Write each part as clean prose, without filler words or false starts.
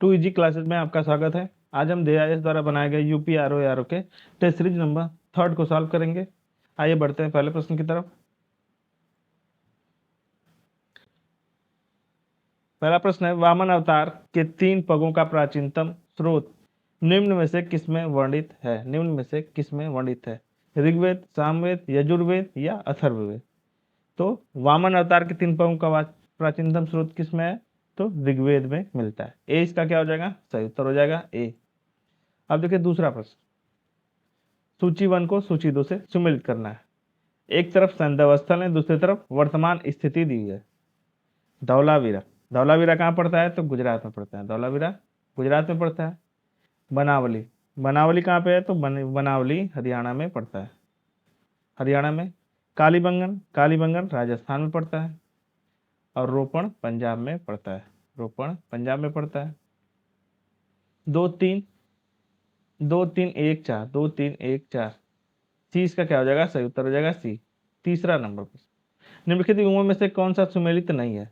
To easy classes में आपका स्वागत है। आज हम DIS द्वारा बनाए गए UPRO के टेस्ट सीरीज नंबर 3 को सॉल्व करेंगे। आइए बढ़ते हैं पहले प्रश्न की तरफ। पहला प्रश्न है, वामन अवतार के 3 पगों का प्राचीनतम स्रोत निम्न में से किसमें वर्णित है? निम्न में से किसमें वर्णित है? ऋग्वेद, सामवेद, यजुर्वेद या अथर्ववेद? तो वामन अवतार के 3 पगों का प्राचीनतम स्रोत किसमें है? तो ऋग्वेद में मिलता है। ए इसका क्या हो जाएगा? सही उत्तर हो जाएगा ए। अब देखिए दूसरा प्रश्न, सूची 1 को सूची 2 से सुमेलित करना है। एक तरफ सैंधव स्थल है, दूसरी तरफ वर्तमान स्थिति दी है। धौलावीरा, धौलावीरा कहाँ पड़ता है? तो गुजरात में पड़ता है। धौलावीरा गुजरात में पड़ता है। बनावली, बनावली कहाँ पे है? तो बनावली हरियाणा में पड़ता है, हरियाणा में। कालीबंगन, कालीबंगन राजस्थान में पड़ता है। और रोपण पंजाब में पड़ता है, रोपण पंजाब में पड़ता है। 2 3 2 3 1 4, 2 3 1 4। सी इसका क्या हो जाएगा? सही उत्तर हो जाएगा सी। तीसरा नंबर पर, निम्नलिखित युगों में से कौन सा सुमेलित नहीं है?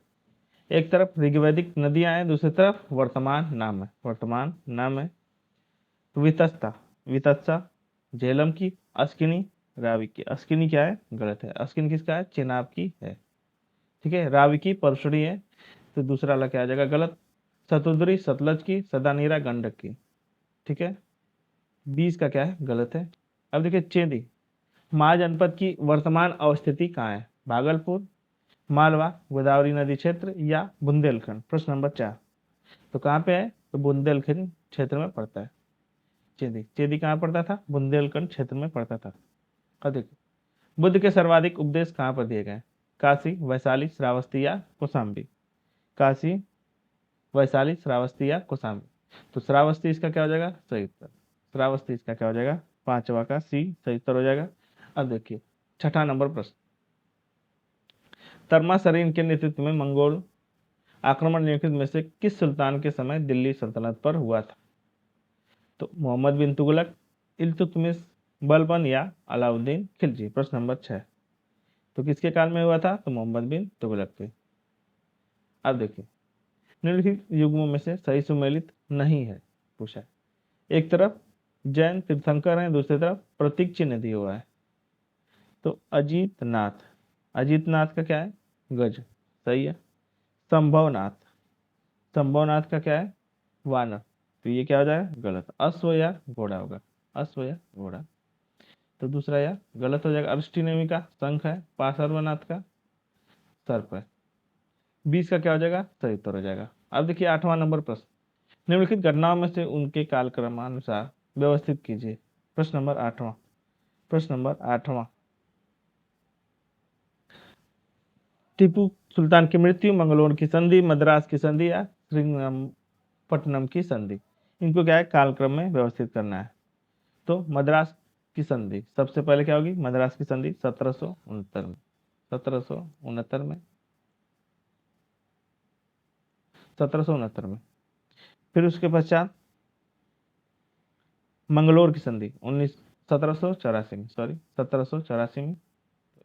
एक तरफ ऋग्वैदिक नदियां हैं, दूसरी तरफ वर्तमान नाम है, वर्तमान नाम है। वितस्ता, वितस्ता झेलम की, अस्किनी रावी की। अस्किनी क्या है? गलत है। अस्किनी किसका है? चेनाब की है। ठीक है, रावी की परसुड़ी है, तो दूसरा वाला क्या आ जाएगा? गलत। सतुद्री सतलज की, सदानीरा गंडक की। ठीक है, 20 का क्या है? गलत है। अब देखिए चेदी, माल जनपद की वर्तमान अवस्थिति कहाँ है? भागलपुर, मालवा, गोदावरी नदी क्षेत्र या बुंदेलखंड? प्रश्न नंबर 4। तो कहाँ पे है? तो बुंदेलखंड क्षेत्र में पड़ता है। चेदी, चेदी कहाँ पड़ता था? बुंदेलखंड क्षेत्र में पड़ता था। अब देखिए, बुद्ध के सर्वाधिक उपदेश कहाँ पर दिए गए? काशी, वैशाली, श्रावस्ती या कौशाम्बी? काशी, वैशाली, श्रावस्ती या कौशाम्बी? तो श्रावस्ती इसका क्या हो जाएगा? सही उत्तर। श्रावस्ती इसका क्या हो जाएगा? 5वां का सी सही उत्तर हो जाएगा। अब देखिए छठा नंबर प्रश्न, तर्मासरीन के नेतृत्व में मंगोल आक्रमण निम्नलिखित में से किस सुल्तान के समय दिल्ली सल्तनत पर हुआ था? तो मोहम्मद बिन तुगलक, इल्तुतमिश, बलबन या अलाउद्दीन खिलजी? प्रश्न नंबर 6। तो किसके काल में हुआ था? तो मोहम्मद बिन तुगलक के। अब देखिए, निम्नलिखित युग्मों में से सही सुमेलित नहीं है पूछा है। एक तरफ जैन तीर्थंकर है, दूसरी तरफ प्रतीक चिन्ह दिया हुआ है। तो अजीतनाथ, अजीतनाथ का क्या है? गज, सही है। संभवनाथ, संभवनाथ का क्या है? वानर, तो ये क्या हो जाएगा? गलत। अश्व या घोड़ा होगा, अश्व या घोड़ा, तो दूसरा या गलत हो जाएगा। अभिष्टिनेमी का शंख है, पार्श्वनाथ का सर्प है। 20 का क्या हो जाएगा? सही उत्तर हो जाएगा। अब देखिए 8वां नंबर प्रश्न, निम्नलिखित घटनाओं में से उनके कालक्रमानुसार व्यवस्थित कीजिए। प्रश्न नंबर 8वां, प्रश्न नंबर 8वां, टीपू सुल्तान की मृत्यु, मंगलोर की संधि, मद्रास की संधि या श्रीरंगपट्टनम की संधि? इनको क्या है? कालक्रम में व्यवस्थित करना है। तो मद्रास की संधि सबसे पहले क्या होगी? मद्रास की संधि 1769 में, 1769 में, 1769 में। फिर उसके पश्चात मंगलोर की संधि 1784 में, सॉरी 1784 में,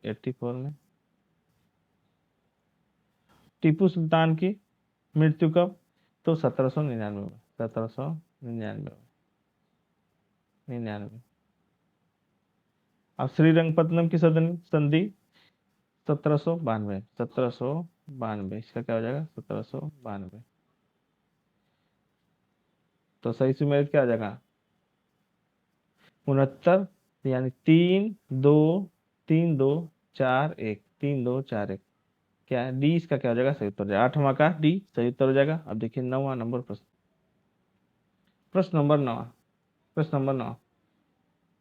84 में। टीपू सुल्तान की मृत्यु कब? तो 1799 में, 1799 में, 99। अब श्रीरंगपट्टनम की संधि 1792, 1792, इसका क्या हो जाएगा? 1792। तो सही सुमेलित क्या आ जाएगा? 69, यानी 3 2 3 2 4 1, 3 2 4 1। क्या है? डी इसका क्या हो जाएगा? सही उत्तर हो जाएगा। 8वां का डी सही उत्तर हो जाएगा। अब देखिए 9वां नंबर प्रश्न, प्रश्न नंबर 9, प्रश्न नंबर 9,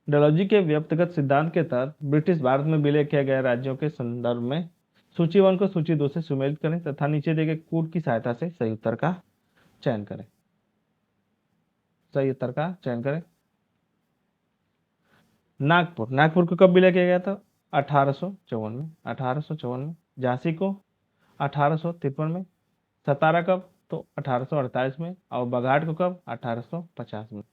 डलहौजी के व्यक्तिगत सिद्धांत के तहत ब्रिटिश भारत में विलय किए गए राज्यों के संदर्भ में सूची 1 को सूची 2 से सुमेलित करें तथा नीचे दिए गए कूट की सहायता से सही उत्तर का चयन करें। सही उत्तर का चयन करें। नागपुर, नागपुर को कब विलय किया गया था? 1854 में, 1854 में। झांसी को 1853 में। सतारा कब? तो 1848 में। और बघाट को कब? 1850 में।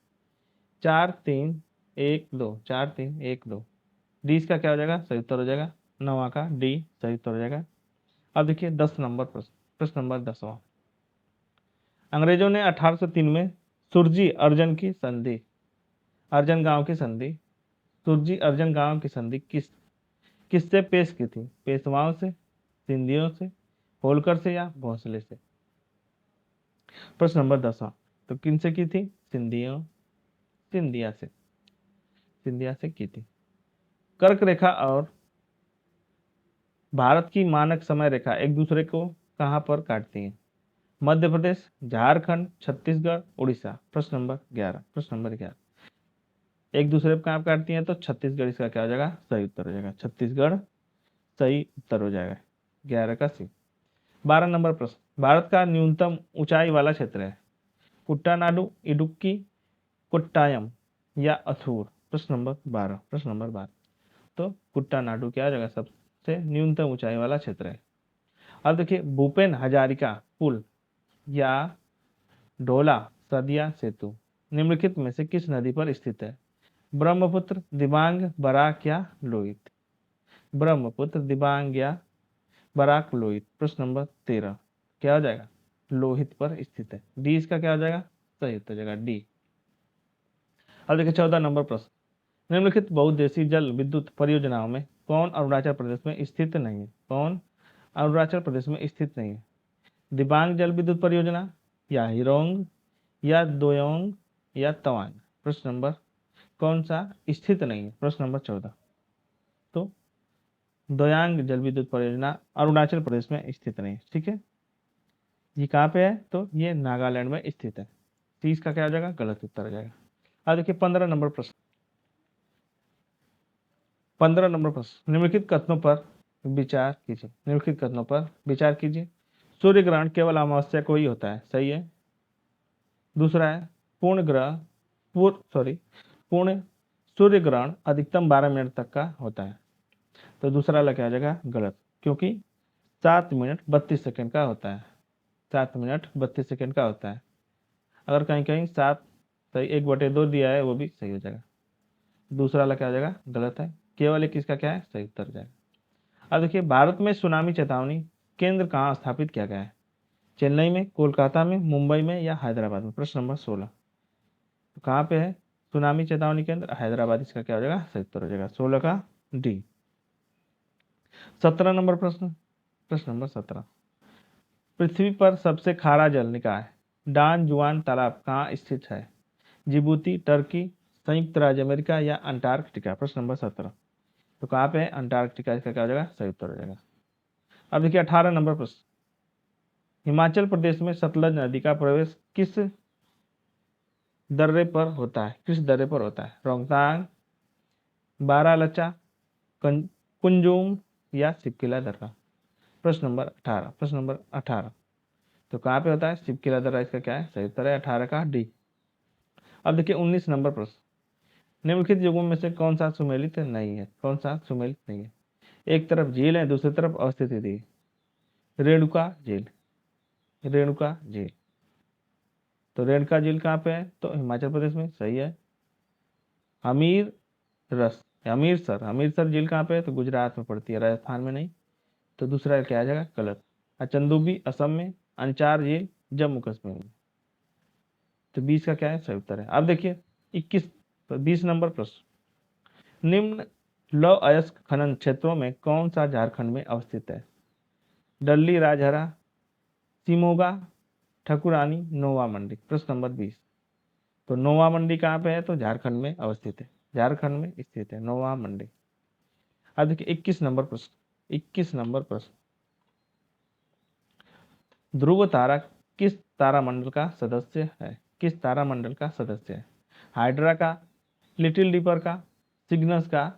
4 3 1 2, 4 3 1 2। डी इसका क्या हो जाएगा? सही उत्तर हो जाएगा। 9वां का डी सही उत्तर हो जाएगा। अब देखिए 10 नंबर प्रश्न, प्रश्न नंबर 10वां, अंग्रेजों ने 1803 में सुरजी अर्जन की संधि, अर्जन गांव की संधि, सुरजी अर्जन गांव की संधि किससे पेश की थी? पेशवाओं से, सिंधियों से, होलकर से या भोंसले से? प्रश्न नंबर 10, तो किनसे की थी? सिंधियों, सिंधिया से, सिंधिया से की थी। कर्क रेखा और भारत की मानक समय रेखा एक दूसरे को कहां पर काटती हैं? मध्य प्रदेश, झारखंड, छत्तीसगढ़, उड़ीसा। प्रश्न नंबर 11, प्रश्न नंबर 11 एक दूसरे को कहां काटती हैं? तो छत्तीसगढ़ इसका क्या हो जाएगा? सही उत्तर हो जाएगा, छत्तीसगढ़ सही उत्तर हो जाएगा, 11 का सी। 12 नंबर प्रश्न, भारत का न्यूनतम ऊंचाई वाला क्षेत्र है? कुट्टानाडु, इडुक्की, कोट्टायम या अथूर? प्रश्न नंबर 12, प्रश्न नंबर 12 तो कुट्टानाडु क्या हो जाएगा? सबसे न्यूनतम ऊंचाई वाला क्षेत्र है। अब देखिए, भूपेन हजारिका पुल या ढोला सदिया सेतु निम्नलिखित में से किस नदी पर स्थित है? ब्रह्मपुत्र, दिबांग, बराक या लोहित? ब्रह्मपुत्र, दिबांग या बराक, लोहित? प्रश्न नंबर 13 क्या हो जाएगा? लोहित पर स्थित है, डी इसका क्या हो जाएगा? सही उत्तर हो जाएगा, डी। अब देखिए 14 नंबर प्रश्न, निम्नलिखित बहुउद्देशीय जल विद्युत परियोजनाओं में कौन अरुणाचल प्रदेश में स्थित नहीं है? कौन अरुणाचल प्रदेश में स्थित नहीं है? दिबांग जल विद्युत परियोजना या हिरोंग या दोयोंग या तवांग? प्रश्न नंबर कौन सा स्थित नहीं है? प्रश्न नंबर 14 तो दोयांग जल विद्युत परियोजना अरुणाचल प्रदेश में स्थित नहीं है। ठीक है, ये कहाँ पे है? तो ये नागालैंड में स्थित है। 30 का क्या हो जाएगा? गलत उत्तर हो जाएगा। अब देखिए 15 नंबर प्रश्न, 15 नंबर प्रश्न, निम्नलिखित कथनों पर विचार कीजिए, निम्नलिखित कथनों पर विचार कीजिए। सूर्य ग्रहण केवल अमावस्या को ही होता है, सही है। दूसरा है पूर्ण ग्रह पूर्ण सूर्य ग्रहण अधिकतम 12 मिनट तक का होता है, तो दूसरा वाला क्या हो जाएगा? गलत, क्योंकि 7 मिनट 32 सेकंड का होता है, 7 मिनट 32 सेकंड का होता है। अगर कहीं कहीं 7 सही 1/2 दिया है वो भी सही हो जाएगा, दूसरा वाला क्या हो जाएगा? गलत है, केवल एक इसका क्या है? सही उत्तर जाएगा। अब देखिए, भारत में सुनामी चेतावनी केंद्र कहाँ स्थापित किया गया है? चेन्नई में, कोलकाता में, मुंबई में या हैदराबाद में? प्रश्न नंबर 16 तो कहाँ पे है सुनामी चेतावनी केंद्र? हैदराबाद इसका क्या हो जाएगा? सही उत्तर हो जाएगा, 16 का डी। 17 नंबर प्रश्न, प्रश्न नंबर 17, पृथ्वी पर सबसे खारा जल निकाय डान जुआन तालाब कहाँ स्थित है? जिबूती, टर्की, संयुक्त राज्य अमेरिका या अंटार्कटिका? प्रश्न नंबर 17 तो कहाँ पे है? अंटार्कटिका इसका क्या हो जाएगा? सही उत्तर हो जाएगा। अब देखिए 18 नंबर प्रश्न, हिमाचल प्रदेश में सतलज नदी का प्रवेश किस दर्रे पर होता है? किस दर्रे पर होता है? रोहतांग, बारालचा, कुंजुम या सिपकिला दर्रा? प्रश्न नंबर 18, प्रश्न नंबर 18 तो कहाँ पे होता है? सिपकिला दर्रा इसका क्या है? सही उत्तर है 18 का डी। अब देखिए 19 नंबर प्रश्न, निम्नलिखित युगों में से कौन सा सुमेलित नहीं है? कौन सा सुमेलित नहीं है? एक तरफ झील है, दूसरी तरफ अवस्थित थी, रेणुका झील, रेणुका झील। तो रेणुका झील कहाँ पे है? तो हिमाचल प्रदेश में, सही है। हमीर रस हमीरसर झील कहाँ पे है? तो गुजरात में पड़ती है, राजस्थान में नहीं, तो दूसरा क्या आ जाएगा? गलत। चंदूबी असम में, अंचार झील जम्मू कश्मीर में, तो 20 का क्या है? सही उत्तर है। अब देखिए 20 नंबर प्रश्न, निम्न लौह अयस्क खनन क्षेत्रों में कौन सा झारखंड में अवस्थित है? डल्ली राजहरा, सिमोगा, ठकुरानी, नोवा मंडी? प्रश्न नंबर 20 तो नोवा मंडी कहाँ पे है? तो झारखंड में अवस्थित है, झारखंड में स्थित है नोवा मंडी। अब देखिए 21 नंबर प्रश्न, 21 नंबर प्रश्न, ध्रुव तारा किस तारामंडल का सदस्य है? किस तारामंडल का सदस्य है? हाइड्रा का, लिटिल डिपर का, सिग्नस का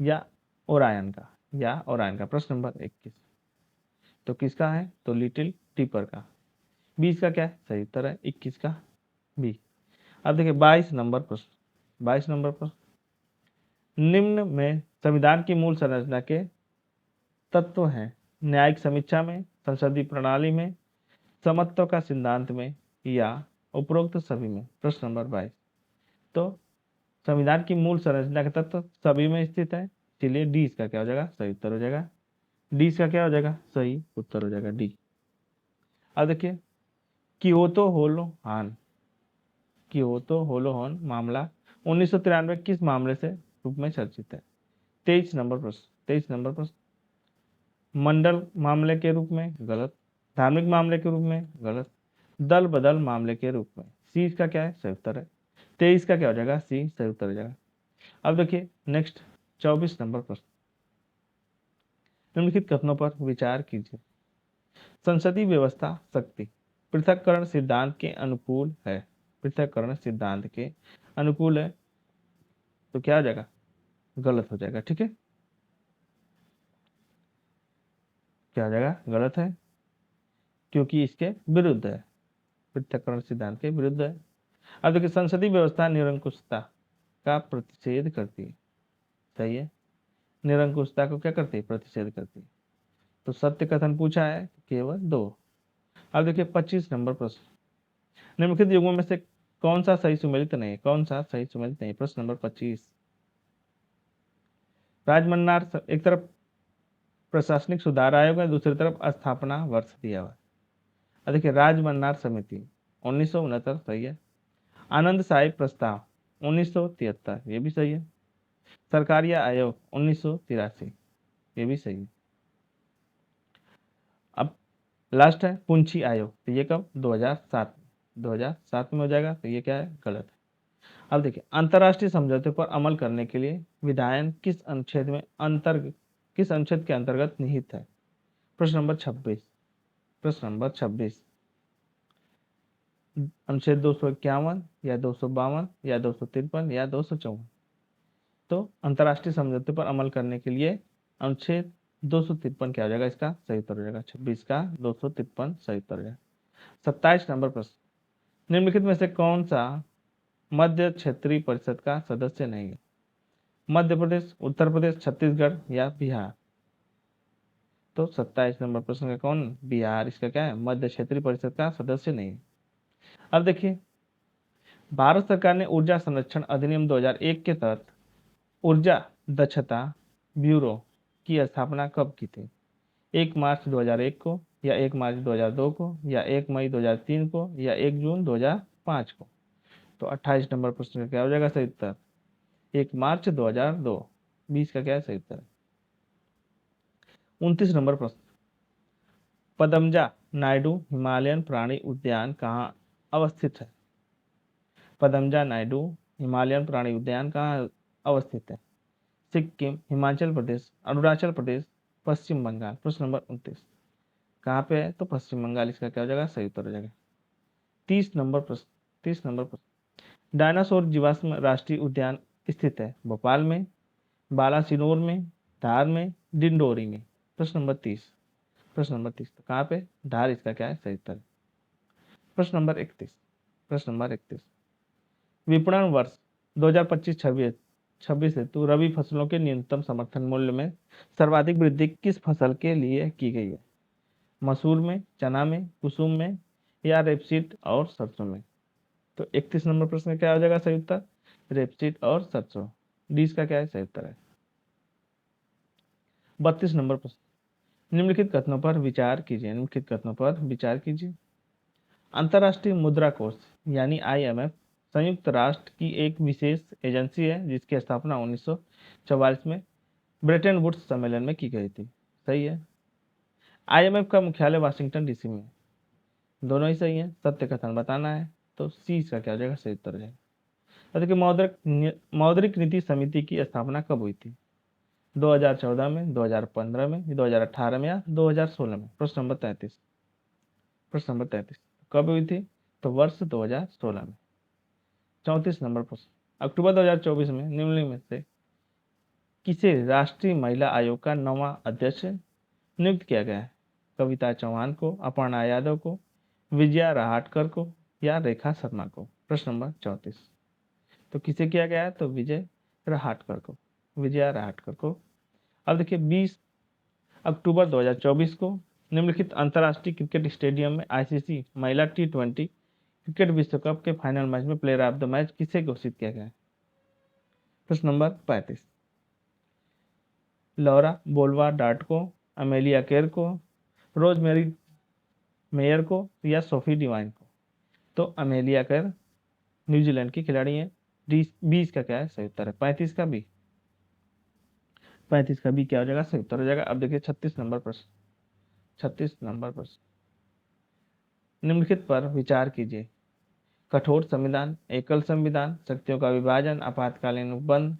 या ओरायन का? प्रश्न नंबर 21 तो किसका है? तो लिटिल डिपर का। 20 का क्या है? सही उत्तर है 21 का बी। अब देखिए 22 नंबर प्रश्न, 22 नंबर प्रश्न, निम्न में संविधान की मूल संरचना के तत्व हैं? न्यायिक समीक्षा में, संसदीय प्रणाली में, समत्व का सिद्धांत में या उपरोक्त सभी में? प्रश्न नंबर 22 तो संविधान की मूल संरचना के तत्व सभी में स्थित है, इसलिए डी इसका क्या हो जाएगा? सही उत्तर हो जाएगा, डी इसका क्या हो जाएगा? सही उत्तर हो जाएगा डी। अब देखिए कियोतो होलोहान, कियोतो होलोहान मामला 1993 किस मामले से रूप में चर्चित है? 23 नंबर प्रश्न, 23 नंबर प्रश्न। मंडल मामले के रूप में, गलत। धार्मिक मामले के रूप में, गलत। दल बदल मामले के रूप में। सी इसका क्या है? सही उत्तर है। 23 का क्या हो जाएगा? सी सही उत्तर हो जाएगा। अब देखिए नेक्स्ट 24 नंबर प्रश्न। निम्नलिखित कथनों पर विचार कीजिए। संसदीय व्यवस्था शक्ति पृथक्करण सिद्धांत के अनुकूल है, पृथक्करण सिद्धांत के अनुकूल है, तो क्या हो जाएगा? गलत हो जाएगा। ठीक है, क्या हो जाएगा? गलत है, क्योंकि इसके विरुद्ध है, पृथक्करण सिद्धांत के विरुद्ध है। अब देखिए संसदीय व्यवस्था निरंकुशता का प्रतिषेध करती है, सही है। निरंकुशता को क्या करती है? प्रतिषेध करती है। तो सत्य कथन पूछा है केवल 2। अब देखिए 25 नंबर प्रश्न। निम्नलिखित युगों में से कौन सा सही सुमेलित नहीं है? कौन सा सही सुमेलित नहीं? प्रश्न नंबर 25। राजमन्नार एक तरफ प्रशासनिक सुधार आयोग है, दूसरी तरफ स्थापना वर्ष दिया हुआ है। देखिए राजमन्नार समिति 1969 सही है। आनंद साहिब प्रस्ताव 1973 ये भी सही है। सरकारिया आयोग 1983 ये भी सही है। अब लास्ट है पुंछी आयोग, तो ये कब? 2007, 2007 में हो जाएगा, तो ये क्या है? गलत है। अब देखिए अंतर्राष्ट्रीय समझौते पर अमल करने के लिए विधायन किस अनुच्छेद में किस अनुच्छेद के अंतर्गत निहित है? प्रश्न नंबर 26, प्रश्न नंबर 26। अनुच्छेद 251 या 252 या 253 या 254। तो अंतर्राष्ट्रीय समझौते पर अमल करने के लिए अनुच्छेद 253 क्या हो जाएगा? इसका सही उत्तर हो जाएगा। 26 का 253 सही उत्तर हो जाएगा। 27 नंबर प्रश्न। निम्नलिखित में से कौन सा मध्य क्षेत्रीय परिषद का सदस्य नहीं है? मध्य प्रदेश, उत्तर प्रदेश, छत्तीसगढ़ या बिहार? तो 27 नंबर प्रश्न का कौन? बिहार इसका क्या है? मध्य क्षेत्रीय परिषद का सदस्य नहीं है। अब देखिए भारत सरकार ने ऊर्जा संरक्षण अधिनियम 2001 के तहत ऊर्जा दक्षता ब्यूरो की स्थापना कब की थी? 1 मार्च 2001 को, या 1 मार्च 2002 को, या 1 मई 2003 को, या 1 जून 2005 को? तो 28 नंबर प्रश्न का क्या हो जाएगा सही उत्तर? 1 मार्च 2002। 20 का क्या है सही उत्तर? 29 नंबर प्रश्न। पदमजा नायडू हिमालयन प्राणी उद्यान कहाँ अवस्थित है? पदमजा नायडू हिमालयन प्राणी उद्यान कहाँ अवस्थित है? सिक्किम, हिमाचल प्रदेश, अरुणाचल प्रदेश, पश्चिम बंगाल? प्रश्न नंबर 29 कहाँ पे है? तो पश्चिम बंगाल इसका क्या हो जाएगा? सही उत्तर हो जाएगा। 30 नंबर प्रश्न, 30 नंबर प्रश्न। डायनासोर जीवाश्म राष्ट्रीय उद्यान स्थित है भोपाल में, बालासिनोर में, धार में, डिंडोरी में? प्रश्न नंबर 30, प्रश्न नंबर 30 तो कहाँ पे? धार इसका क्या है? सही उत्तर है। प्रश्न नंबर 31, प्रश्न नंबर 31। विपणन वर्ष 2025-26 हेतु रबी फसलों के न्यूनतम समर्थन मूल्य में सर्वाधिक वृद्धि किस फसल के लिए की गई है? मसूर में, चना में, कुसुम में, या रेपसीड और सरसों में? तो 31 नंबर प्रश्न क्या हो जाएगा सही उत्तर? रेपसीड और सरसों। डी इसका क्या है? सही उत्तर है। 32 नंबर प्रश्न। निम्नलिखित कथनों पर विचार कीजिए, निम्नलिखित कथनों पर विचार कीजिए। अंतर्राष्ट्रीय मुद्रा कोष यानी IMF संयुक्त राष्ट्र की एक विशेष एजेंसी है जिसकी स्थापना 1944 में ब्रेटन वुड्स सम्मेलन में की गई थी, सही है। IMF का मुख्यालय वाशिंगटन DC में है। दोनों ही सही है। सत्य कथन बताना है, तो सी इसका क्या हो जाएगा? सही उत्तर हो जाएगा। देखिए मौद्रिक नीति समिति की स्थापना कब हुई थी? 2014 में, 2015 में, 2018 में या 2016 में? प्रश्न नंबर 33, प्रश्न नंबर 33 कब हुई थी? तो वर्ष 2016 में। 34 नंबर प्रश्न। अक्टूबर 2024 में निम्नलिखित में से किसे राष्ट्रीय महिला आयोग का नवा अध्यक्ष नियुक्त किया गया है? कविता चौहान को, अपर्णा यादव को, विजया राहटकर को, या रेखा शर्मा को? प्रश्न नंबर 34 तो किसे किया गया है? तो विजय राहटकर को, विजया राहटकर को। अब देखिए 20 अक्टूबर 2024 को निम्नलिखित अंतर्राष्ट्रीय क्रिकेट स्टेडियम में ICC महिला T20 क्रिकेट विश्व कप के फाइनल मैच में प्लेयर ऑफ द मैच किसे घोषित किया गया है? प्रश्न नंबर 35 लॉरा बोल्वा डार्ट को, अमेलिया केर को, रोजमेरी मेयर को, या सोफी डिवाइन को? तो अमेलिया कर न्यूजीलैंड की खिलाड़ी है। 20 का क्या है सही उत्तर है। 35 का बी, 35 का बी क्या हो जाएगा सही उत्तर हो जाएगा। अब देखिए 36 नंबर प्रश्न, 36 नंबर प्रश्न, निम्नलिखित पर विचार कीजिए। कठोर संविधान, एकल संविधान, शक्तियों का विभाजन, आपातकालीन उपबंध,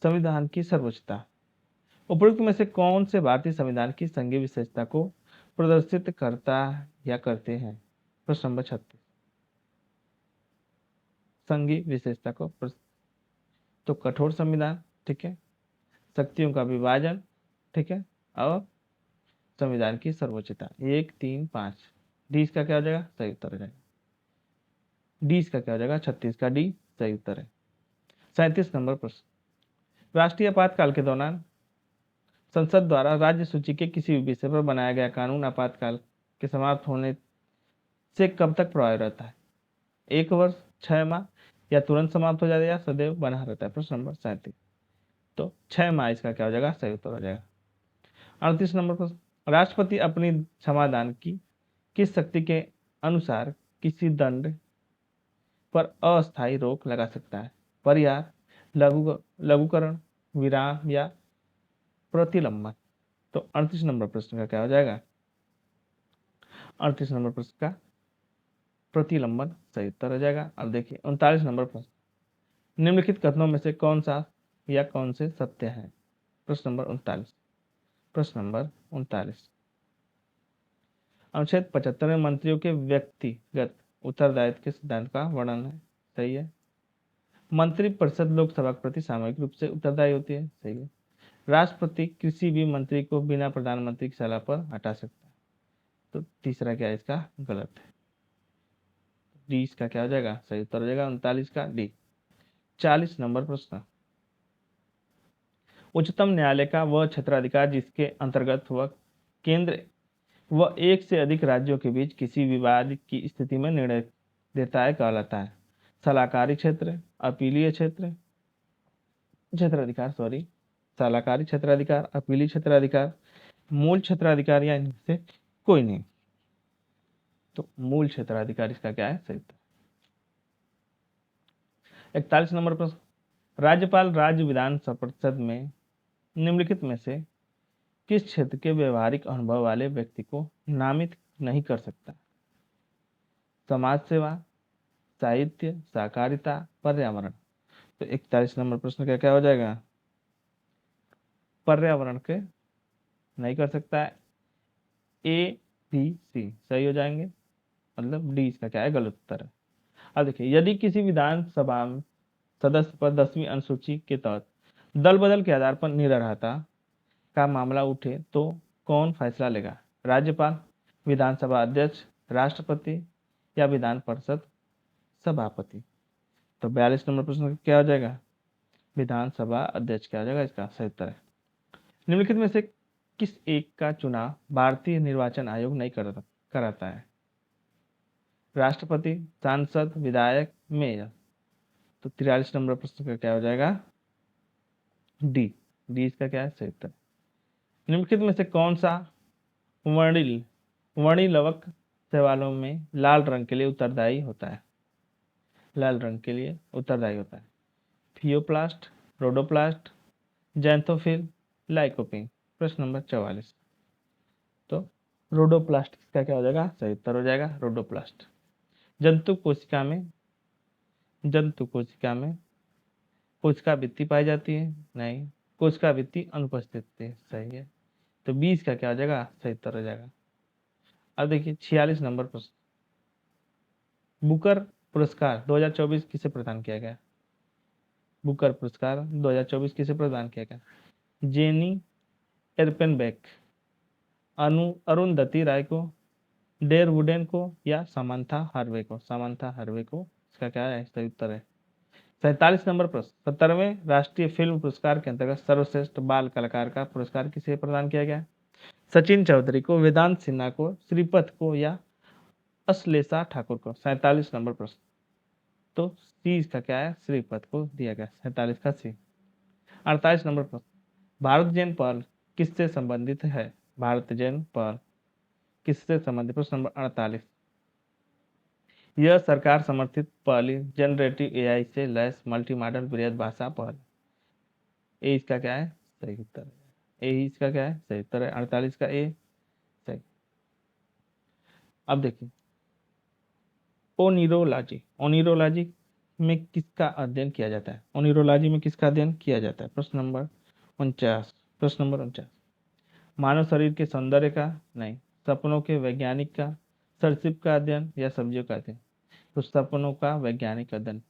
संविधान की सर्वोच्चता। उपरोक्त में से कौन से भारतीय संविधान की संघीय विशेषता को प्रदर्शित करता या करते हैं? प्रश्न नंबर 36, संघीय विशेषता को तो कठोर संविधान, ठीक है, शक्तियों का विभाजन, ठीक है, और संविधान की सर्वोच्चता। 1 3 5, डी इसका क्या हो जाएगा सही उत्तर हो जाएगा। डी इसका क्या हो जाएगा 36 का डी सही उत्तर है। 37 नंबर प्रश्न, राष्ट्रीय आपातकाल के दौरान संसद द्वारा राज्य सूची के किसी भी विषय पर बनाया गया कानून आपातकाल के समाप्त होने से कब तक प्रभावी रहता है? 1 वर्ष, 6 माह, या तुरंत समाप्त हो जाता है, या सदैव बना रहता है? प्रश्न नंबर 37, तो 6 माह इसका क्या हो जाएगा सही उत्तर हो जाएगा। 38 नंबर प्रश्न, राष्ट्रपति अपनी क्षमादान की किस शक्ति के अनुसार किसी दंड पर अस्थायी रोक लगा सकता है? परिहार, लघुकरण, विराम, या प्रतिलंबन? तो 38 नंबर प्रश्न का क्या हो जाएगा? 38 नंबर प्रश्न का प्रतिलंबन सही उत्तर हो जाएगा। अब देखिए 39 नंबर प्रश्न, निम्नलिखित कथनों में से कौन सा या कौन से सत्य है? प्रश्न नंबर 39, प्रश्न नंबर 39, अनुच्छेद 75 में मंत्रियों के व्यक्तिगत उत्तरदायित्व के सिद्धांत का वर्णन है। सही है। मंत्री परिषद लोकसभा के प्रति सामूहिक रूप से उत्तरदायी होती है। सही है। राष्ट्रपति किसी भी मंत्री को बिना प्रधानमंत्री की सलाह पर हटा सकता है। तो तीसरा क्या है इसका गलत है। डी इसका क्या हो जाएगा सही उत्तर हो जाएगा 39 का डी। 40 नंबर प्रश्न, उच्चतम न्यायालय का वह क्षेत्राधिकार जिसके अंतर्गत वह केंद्र व एक से अधिक राज्यों के बीच किसी विवाद की स्थिति में निर्णय देता है कहलाता है? सलाहकारी क्षेत्र, अपीलीय क्षेत्राधिकार, सलाहकारी क्षेत्राधिकार, अपीलीय क्षेत्राधिकार, मूल क्षेत्राधिकार, या इनमें से कोई नहीं? तो मूल क्षेत्राधिकार इसका क्या है सही उत्तर। 41 नंबर प्रश्न, राज्यपाल राज्य विधान परिषद में निम्नलिखित में से किस क्षेत्र के व्यवहारिक अनुभव वाले व्यक्ति को नामित नहीं कर सकता? समाज सेवा, साहित्य, सहकारिता, पर्यावरण? तो 41 नंबर प्रश्न का क्या हो जाएगा? पर्यावरण के नहीं कर सकता है। ए बी सी सही हो जाएंगे, मतलब डी इसका क्या है गलत उत्तर है। अब देखिए, यदि किसी विधानसभा सदस्य पर 10वीं अनुसूची के तहत दल बदल के आधार पर निरर्हता का मामला उठे तो कौन फैसला लेगा? राज्यपाल, विधानसभा अध्यक्ष, राष्ट्रपति, या विधान परिषद सभापति? तो 42 नंबर प्रश्न का क्या हो जाएगा? विधानसभा अध्यक्ष क्या हो जाएगा इसका सही उत्तर है। निम्नलिखित में से किस एक का चुनाव भारतीय निर्वाचन आयोग नहीं कराता है? राष्ट्रपति, सांसद, विधायक, मेयर? तो 43 नंबर प्रश्न का क्या हो जाएगा? डी, डी इसका क्या है सही उत्तर। निम्नलिखित में से कौन सा वर्णिलवक सवालों में लाल रंग के लिए उत्तरदायी होता है? लाल रंग के लिए उत्तरदायी होता है? थियोप्लास्ट, रोडोप्लास्ट, जैंथोफिल, लाइकोपिन? प्रश्न नंबर 44, तो रोडोप्लास्ट इसका क्या हो जाएगा सही उत्तर हो जाएगा रोडोप्लास्ट। जंतु कोशिका में कोशिका भित्ति पाई जाती है? नहीं, कोशिका भित्ति अनुपस्थित है। सही है। तो 20 का क्या हो जाएगा सही उत्तर हो जाएगा। अब देखिए 46 नंबर प्रश्न, बुकर पुरस्कार 2024 किसे प्रदान किया गया? बुकर पुरस्कार 2024 किसे प्रदान किया गया? जेनी एर्पेनबेक, अरुंधति राय को, डेर वुडेन को, या समांथा हार्वे को? समांथा हार्वे को इसका क्या है सही उत्तर है। 47 नंबर प्रश्न, 70वें राष्ट्रीय फिल्म पुरस्कार के अंतर्गत सर्वश्रेष्ठ बाल कलाकार का पुरस्कार किसे प्रदान किया गया? सचिन चौधरी को, वेदांत सिन्हा को, श्रीपत को, या अश्लेषा ठाकुर को? 47 नंबर प्रश्न, तो सी इसका क्या है श्रीपत को दिया गया। 47 का सी। 48 नंबर प्रश्न, भारत जैन पर्ल किससे संबंधित है? भारत जैन पर्ल किससे संबंधित? प्रश्न नंबर 48, यह सरकार समर्थित पहली जनरेटिव एआई से लैस मल्टी मॉडल बृहद भाषा पहल। ए इसका क्या है? सही उत्तर है। ए ही इसका क्या है? सही उत्तर है। 48 का ए सही। अब देखिए ओनिरोलॉजी, ओनिरोलॉजी में किसका अध्ययन किया जाता है? ओनिरोलॉजी में किसका अध्ययन किया जाता है? प्रश्न नंबर 49, प्रश्न नंबर 49। मानव शरीर के सौंदर्य का? नहीं। सपनों के वैज्ञानिक का, सरसिप का अध्ययन या सब्जियों का अध्ययन? तो सपनों का वैज्ञानिक अध्ययन।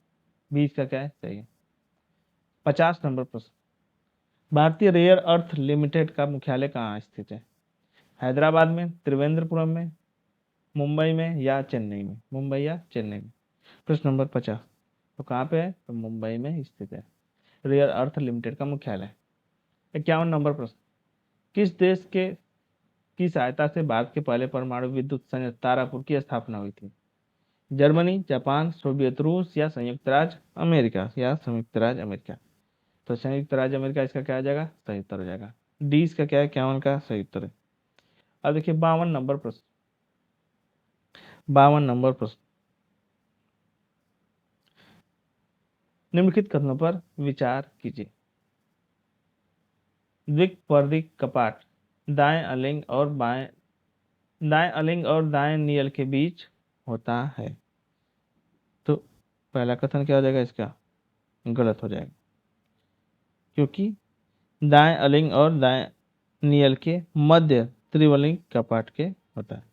बीज का क्या है? सही है। 50 नंबर प्रश्न। भारतीय रेयर अर्थ लिमिटेड का मुख्यालय कहाँ स्थित है? हैदराबाद में, त्रिवेंद्रपुरम में, मुंबई में या चेन्नई में? मुंबई या चेन्नई में? प्रश्न नंबर 50। तो कहाँ पे है? तो मुंबई में स्थित है रेयर अर्थ लिमिटेड का मुख्यालय। 51 नंबर प्रश्न। किस देश के की सहायता से भारत के पहले परमाणु विद्युत संयंत्र तारापुर की स्थापना हुई थी? जर्मनी, जापान, सोवियत रूस या संयुक्त राज्य अमेरिका? या संयुक्त राज्य अमेरिका? तो संयुक्त राज्य अमेरिका इसका क्या आ जाएगा? सही उत्तर हो जाएगा। डी इसका क्या है? 51 का सही उत्तर है। अब देखिए 52 नंबर प्रश्न। 52 नंबर प्रश्न। निम्नलिखित कथनों पर विचार कीजिए। द्विपर्दी कपाट दाएं अलिंग और दाएं नियल के बीच होता है। तो पहला कथन क्या हो जाएगा? इसका गलत हो जाएगा, क्योंकि दाएं अलिंग और दाएं नियल के मध्य त्रिवलिंग कपाट के होता है।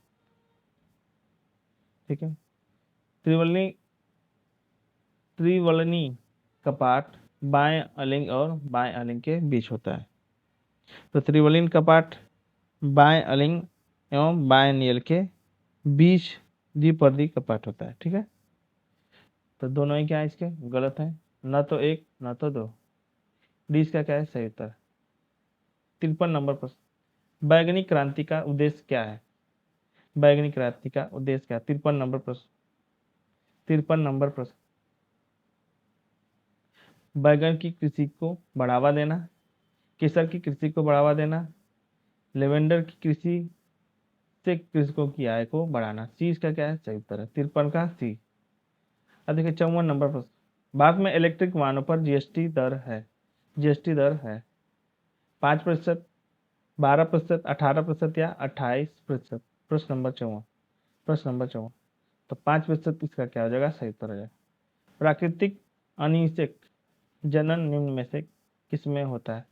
ठीक है। त्रिवलनी त्रिवलनी कपाट बाएं अलिंग और बाएं अलिंग के बीच होता है। तो त्रिवलिन कपाट बाएं अलिंग एवं बाएं नियल के बीच द्विपर्दी कपाट होता है। ठीक है। तो दोनों ही क्या है? इसके गलत है, न तो एक न तो दो। डी इसका क्या है? सही उत्तर। 53 नंबर प्रश्न। बैगनी क्रांति का उद्देश्य क्या है? बैगनी क्रांति का उद्देश्य क्या है? 53 नंबर प्रश्न। 53 नंबर प्रश्न। बैगन की कृषि को बढ़ावा देना, केसर की कृषि को बढ़ावा देना, लेवेंडर की कृषि से कृषकों की आय को बढ़ाना? सी इसका क्या है? सही उत्तर है। 53 का सी। अब देखिए 54 नंबर प्रश्न। भारत में इलेक्ट्रिक वाहनों पर जीएसटी दर है, जीएसटी दर है 5%, 12%, 18% या 28%? प्रश्न नंबर 54, प्रश्न नंबर 54। तो 5% इसका क्या हो जाएगा? सही उत्तर हो जाएगा। प्राकृतिक अनिषेक जनन निम्न में से किसमें होता है?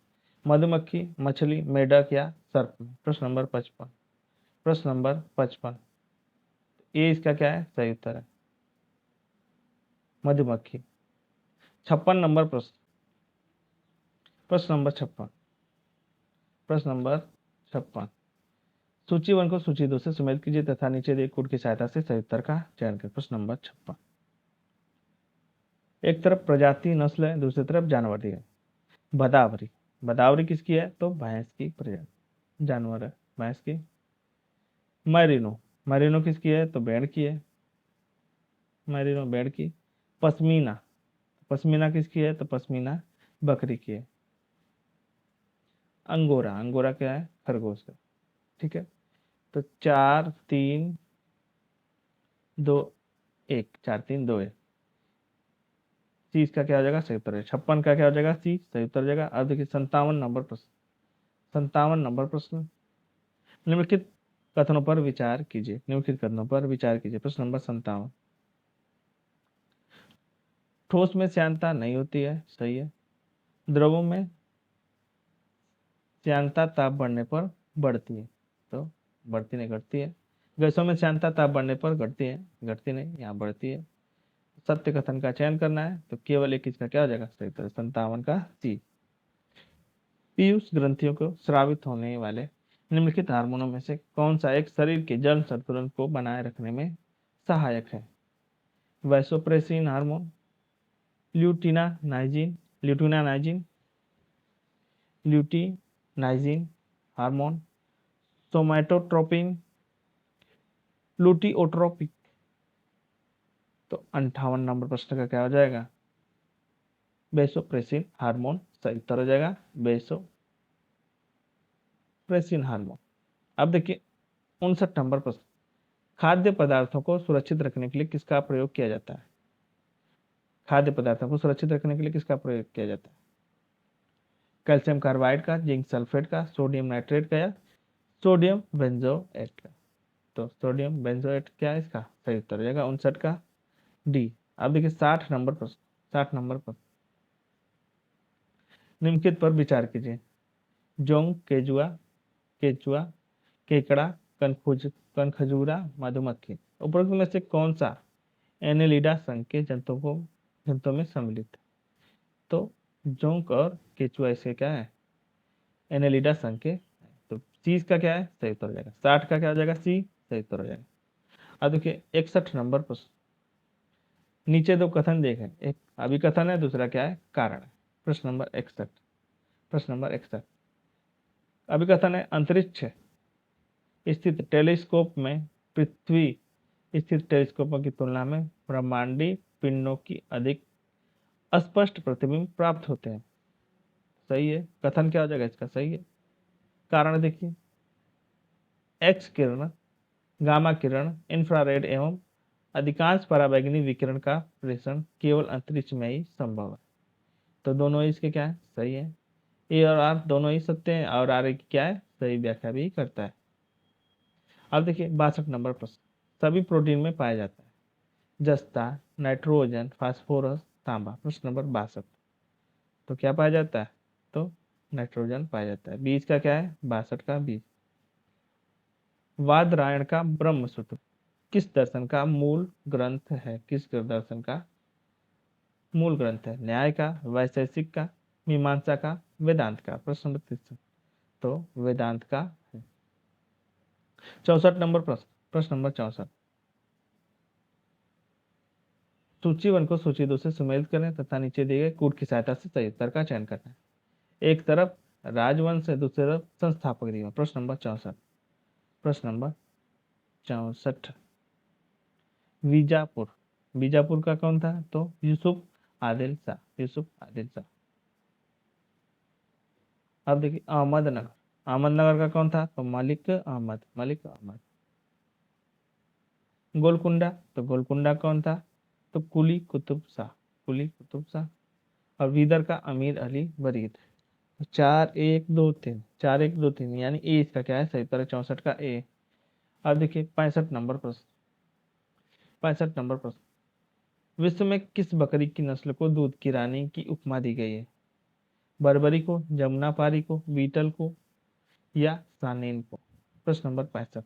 मधुमक्खी, मछली, मेढक या सर्प में? प्रश्न नंबर 55, प्रश्न नंबर 55। ये इसका क्या है? सही उत्तर है, मधुमक्खी। 56 नंबर प्रश्न, प्रश्न नंबर 56, प्रश्न नंबर 56। सूची 1 को सूची 2 से सुमेलित कीजिए तथा नीचे दिए कोड की सहायता से सही उत्तर का चयन करें। प्रश्न नंबर 56। एक तरफ प्रजाति नस्ल है, दूसरी तरफ जानवर है। भदावरी, भदावरी किसकी है? तो भैंस की प्रजाति जानवर है, भैंस की। मैरिनो, मैरिनो किसकी है? तो भेड़ की है, मैरिनो भेड़ की। पश्मीना, पश्मीना किसकी है? तो पश्मीना बकरी की है। अंगोरा, अंगोरा क्या है? खरगोश का। ठीक है। तो 4 3 2 1, 4 3 2 1। सी इसका क्या हो जाएगा? सही उत्तर है। 56 का क्या हो जाएगा? सी सही उत्तर हो जाएगा। अब देखिए 57 नंबर प्रश्न, 57 नंबर प्रश्न। निम्नलिखित कथनों पर विचार कीजिए, निम्नलिखित कथनों पर विचार कीजिए। प्रश्न नंबर 57। ठोस में श्यानता नहीं होती है, सही है। द्रवों में श्यानता ताप बढ़ने पर बढ़ती है, तो बढ़ती नहीं घटती है। गैसों में श्यानता ताप बढ़ने पर घटती है, घटती नहीं, यहाँ बढ़ती है। सत्य कथन का चयन करना है, तो केवल एक इसका क्या हो जाएगा? सही उत्तर 57 का सी। पीयूष ग्रंथियों को स्रावित होने वाले निम्नलिखित हार्मोनों में से कौन सा एक शरीर के जल संतुलन को बनाए रखने में सहायक है? Vasopressin hormone, luteinizing, luteinizing, luteinizing hormone, somatotropin, luteotropic? तो 58 नंबर प्रश्न का क्या हो जाएगा? वैसोप्रेसिन हार्मोन सही उत्तर हो जाएगा, वैसोप्रेसिन हार्मोन। अब देखिए 59 नंबर प्रश्न। खाद्य पदार्थों को सुरक्षित रखने के लिए किसका प्रयोग किया जाता है? खाद्य पदार्थों को सुरक्षित रखने के लिए किसका प्रयोग किया जाता है? कैल्शियम कार्बाइड का, जिंक सल्फेट का, सोडियम नाइट्रेट का या सोडियम बेंजोएट का? तो सोडियम बेंजोएट क्या है इसका सही उत्तर हो जाएगा 59 का डी। अब देखिए 60 नंबर पर, 60 नंबर पर निम्नलिखित पर विचार कीजिए। जोंक, केजुआ, केचुआ, केकड़ा, कनखजूरा, मधुमक्खी, उपरोक्त में से कौन सा एनेलिडा संघ के जंतुओं में सम्मिलित है? तो जोंक और केचुआ इसके क्या है? एनेलिडा संघ के। तो सी इसका क्या है सही उत्तर हो जाएगा। 60 का क्या हो जाएगा? सी सही उत्तर हो जाएगा। अब देखिए 61 नंबर पर नीचे दो कथन देखें, एक अभिकथन है, दूसरा क्या है? कारण है। प्रश्न नंबर 61, प्रश्न नंबर 61 अभिकथन है, अंतरिक्ष स्थित टेलीस्कोप में पृथ्वी स्थित टेलीस्कोपों की तुलना में ब्रह्मांडीय पिंडों की अधिक स्पष्ट प्रतिबिंब प्राप्त होते हैं। सही है। कथन क्या हो जाएगा इसका? सही है। कारण देखिए, एक्स किरण, गामा किरण, इंफ्रारेड एवं अधिकांश पराबैंगनी विकिरण का प्रेषण केवल अंतरिक्ष में ही संभव है। तो दोनों ही इसके क्या है? सही है। ए और आर दोनों ही सत्य हैं और आर की क्या है? सही व्याख्या भी करता है। अब देखिए 62 नंबर प्रश्न, सभी प्रोटीन में पाया जाता है जस्ता, नाइट्रोजन, फास्फोरस, तांबा। प्रश्न नंबर 62, तो क्या पाया जाता है? तो नाइट्रोजन पाया जाता है। बीज का क्या है? 62 का बीज। वादरायण का ब्रह्म सूत्र किस दर्शन का मूल ग्रंथ है? किस दर्शन का मूल ग्रंथ है? न्याय का, वैशेषिक का, मीमांसा का, वेदांत का? प्रश्न नंबर 63, तो वेदांत का है। 64 नंबर प्रश्न, प्रश्न नंबर 64 सूची 1 को सूची 2 से सम्मिलित करें तथा नीचे दिए गए कूट की सहायता से सही उत्तर का चयन करना है। एक तरफ राजवंश है, दूसरी तरफ संस्थापक दिया। प्रश्न नंबर 64, प्रश्न नंबर 64 बीजापुर, बीजापुर का कौन था? तो यूसुफ आदिल शाह, यूसुफ आदिल शाह। अब देखिए अहमदनगर, अहमदनगर का कौन था? तो मलिक अहमद, मलिक अहमद। गोलकुंडा, तो गोलकुंडा कौन था? तो कुली कुतुब शाह, कुली कुतुब शाह। और बीदर का अमीर अली बरीद। 4 1 2 3, 4 1 2 3 यानी ए इसका क्या है सही उत्तर है 64 का ए। अब देखिए 65 नंबर प्रश्न, 65 नंबर प्रश्न विश्व में किस बकरी की नस्ल को दूध की रानी की उपमा दी गई है? बर्बरी को, जमुनापारी को, बीटल को या सानेन को? प्रश्न नंबर 65,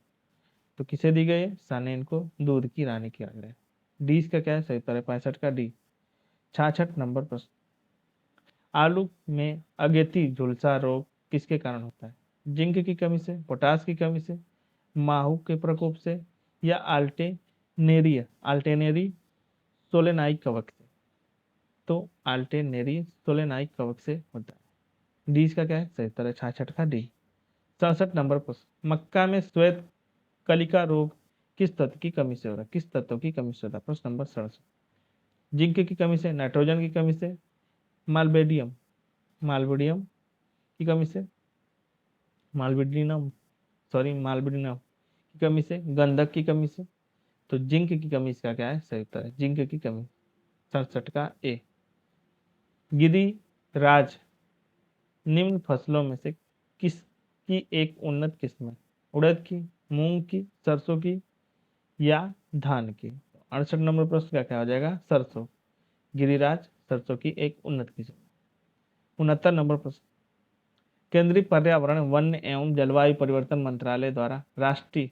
तो किसे दी गई है? सानेन को दूध की रानी किया गया है। डी इसका क्या है सही उत्तर है 65 का डी। 66 नंबर प्रश्न आलू में अगेती झुलसा रोग किसके कारण होता है? जिंक की कमी से, पोटास की कमी से, माहू के प्रकोप से या अल्टेनेरी सोलेनाई कवक से? तो अल्टेनेरी सोलेनाई कवक से होता है। डी इसका क्या है सही उत्तर है 66 का डी। 67 नंबर प्रश्न मक्का में श्वेत कलिका रोग किस तत्व की कमी से हो रहा है? किस तत्व की कमी से होता है? प्रश्न नंबर 67 जिंक की कमी से, नाइट्रोजन की कमी से, मालबेडियम, मालबेडियम की कमी से, मालबेडिनम मालबेडिनम की कमी से, गंधक की कमी से? तो जिंक की कमी इसका क्या है सही उत्तर है जिंक की कमी। 67 का ए। गिरिराज निम्न फसलों में से किसकी एक उन्नत किस्म है? उड़द की, मूंग की, सरसों की या धान की? 68 नंबर प्रश्न का क्या हो जाएगा? सरसों। गिरिराज सरसों की एक उन्नत किस्म। 69 नंबर प्रश्न केंद्रीय पर्यावरण, वन एवं जलवायु परिवर्तन मंत्रालय द्वारा राष्ट्रीय